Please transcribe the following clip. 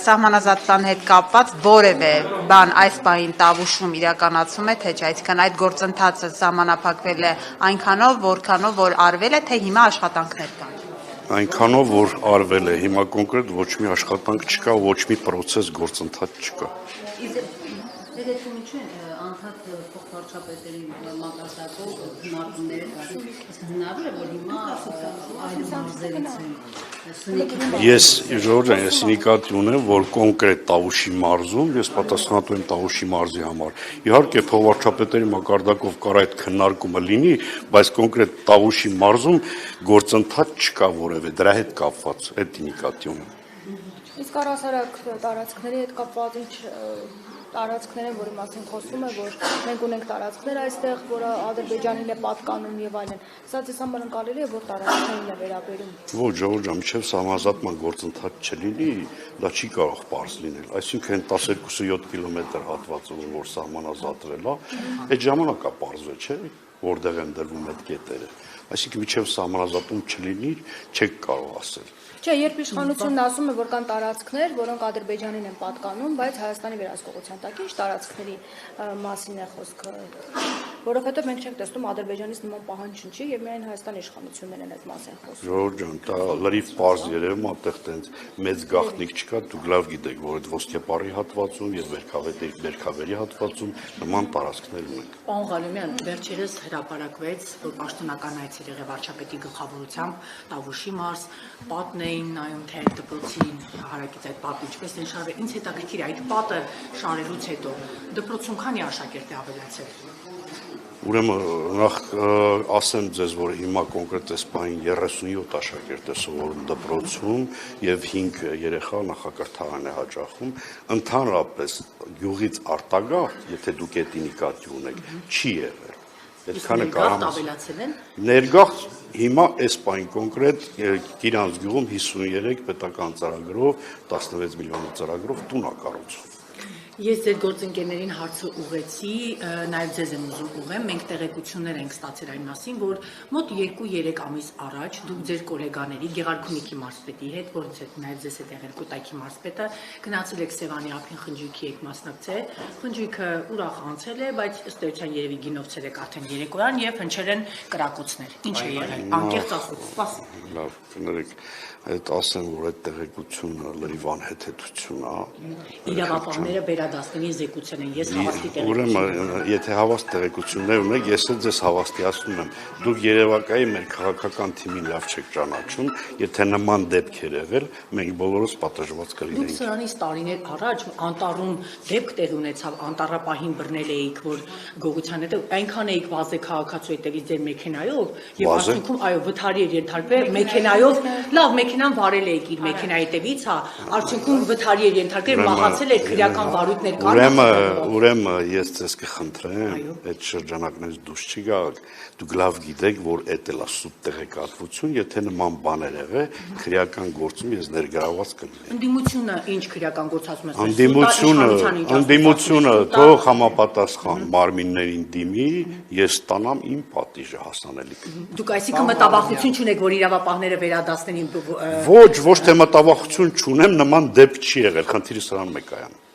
սահմանազատման հետ կապված որևէ բան այս պահին Տավուշում իրականացում է, թե չէ, այսինքն այդ գործընթացը սահմանափակվել է այնքանով, որքանով որ արվել է, թե հիմա աշխատանքներ կան։ Այնքանով որ արվել է, հիմա կոնկրետ ոչ մի աշխատանք չկա, ոչ մի process գործընթաց չկա։ Անդադ փոխվարչապետերի մակարդակով հնարավորներ կան, հնարավոր է, որ հիմա այլ մարզերից են։ Ես Ժորժան, ես նկատի ունեմ, որ կոնկրետ Տավուշի մարզում, ես պատասխանատու եմ Տավուշի մարզի համար։ Իհարկե փոխվարչապետերի մակարդակով կար այդ քննարկումը լինի, բայց կոնկրետ Տավուշի մարզում գործընթաց չկա որևէ դրա հետ կապված, այդ նկատի ունեմ։ Իսկ առհասարակ տարածքների հետ կապված ինչ տարածքներ են, որի մասին խոսվում է, որ մենք ունենք տարածքներ այստեղ, որը Ադրբեջանին է պատկանում եւ այլն։ Սա ձեզ համար ընկալելի է, որ տարածքներին է վերաբերում։ Ոչ, Ժորժան, մինչև սահմանազատման գործընթաց չլինի, դա չի կարող պարզ լինել։ Այսինքն 12-7 կիլոմետր հատվածը, որ սահմանազատվել է, այդ ժամանակ է պարզվել, չէ՞, որտեղ են դրվում այդ կետերը։ Այսինքն մինչև սահմանազատում չլինի, չեք կարող ասել։ Չէ, երբ իշխանությունն ասում է, որ կան տարածքներ, որոնք Ադրբեջանին են պատկանում, բայց Հայաստանի վերահսկողության տակ ինչ տարածքների մասին է խոսքը, որովհետև մենք չենք տեսնում Ադրբեջանից նման պահանջ չի եւ միայն Հայաստանի իշխանություններն են այդ մասին խոսում։ Ժորժան, դա լրիվ պարզ երևում է, այդտեղ տենց մեծ գաղտնիք չկա, դուք լավ գիտեք, որ այդ ոսկեպարի հատվածում եւ Վերքավերի հատվածում նման տարածքներ ունենք։ Պարոն Ղալեմյան, վերջերս հրապարակվեց, որ պաշտոնական այցել եղել վարչապետի գլխավորությամբ Տավուշի մարզ, պատն էին նայում, թե այդ դպրոցի հարակից այդ պատը ինչպես են շարվել։ Ինձ հետաքրքիր է այդ պատը շարելուց հետո դպրոցում քանի աշակերտ է ավելացել։ Ուրեմն նախ ասեմ ձեզ, որ հիմա կոնկրետ այս պահին 37 աշակերտ է սովորում դպրոցում եւ 5 երեխա նախակրթարան է հաճախում, ընդհանրապես գյուղից արտագաղթ, եթե դուք էդի նկատի ունեք, չի եղել։ Այդքանը կարող ավելացել են։ Ներգաղթ հիմա այս պահին կոնկրետ Կիրանց գյուղում 53 պետական ծրագրով 16 միլիոնի ծրագրով տուն է կառուցվում։ Ես ձեր գործընկերներին հարցը ուղեցի, նաև ձեզ եմ ուզում ուղղեմ, մենք տեղեկություններ ենք ստացել այն մասին, որ մոտ 2-3 ամիս առաջ դուք ձեր գոլեգաների Գեղարքունիքի մարզպետի հետ, որից հետ նաև ձեզ հետ եղել Կոտայքի մարզպետը, գնացել եք Սևանի ափին խնջույքի եք մասնակցել, խնջույքը ուրախ անցել է, բայց ըստ էության երևի գինովցել եք արդեն երեկոյան եւ հնչել են կրակոցներ։ Ինչ է եղել։ Անկեղծ ասած, սպասի։ Լավ, կներեք, այդ ասեմ, որ այդ տեղեկությունը լրիվ անհեթեթություն է։ Իրավապահները վերադասնի զեկուցել են, ես հավաստի տեղեկություն։ Ուրեմն, եթե հավաստ տեղեկություններ ունեք, ես էլ ձեզ հավաստիացնում եմ, դուք Երևակայի մեր քաղաքական թիմին լավ չեք ճանաչում, եթե նման դեպքեր եղել, մենք բոլորս պատժված կլինեինք։ Դուք սրանից տարիներ առաջ Անտառում դեպք տեղ ունեցավ, Անտառապահին բռնել էիք, որ գողության հետ այնքան էիք վազե քաղաքացու հետևից ձեր մեքենայով եւ արդյունքում այո վթարի էր ենթարկվել մեքենայով, լավ մեքենան վարել էիք իր մեքենայի հետևից, հա, արդյունքում վթարի էր ենթարկվել, մահացել եք, քրեական վարույթներ կան։ Ուրեմն ես ձեզ կխնդրեմ, այդ շրջանակներից դուրս չգաք, դուք լավ գիտեք, որ էդ էլ է սուտ տեղեկատվություն, եթե նման բաներ եղե, քրեական գործում ես ներգրավված կլինեի։ Ընդդիմությունը ինչ քրեական գործ ասում է։ Ընդդիմությունը թող համապատասխան մարմիններին դիմի, ես ստանամ իմ պատիժը հասանելիք։ Դուք այսինքն մտավախություն չունեք, որ իրավապահները վերադասնեն։ Ոչ թե մտավախություն չունեմ, նման դեպք չի եղել, խնդիրը սրանում է կայանում։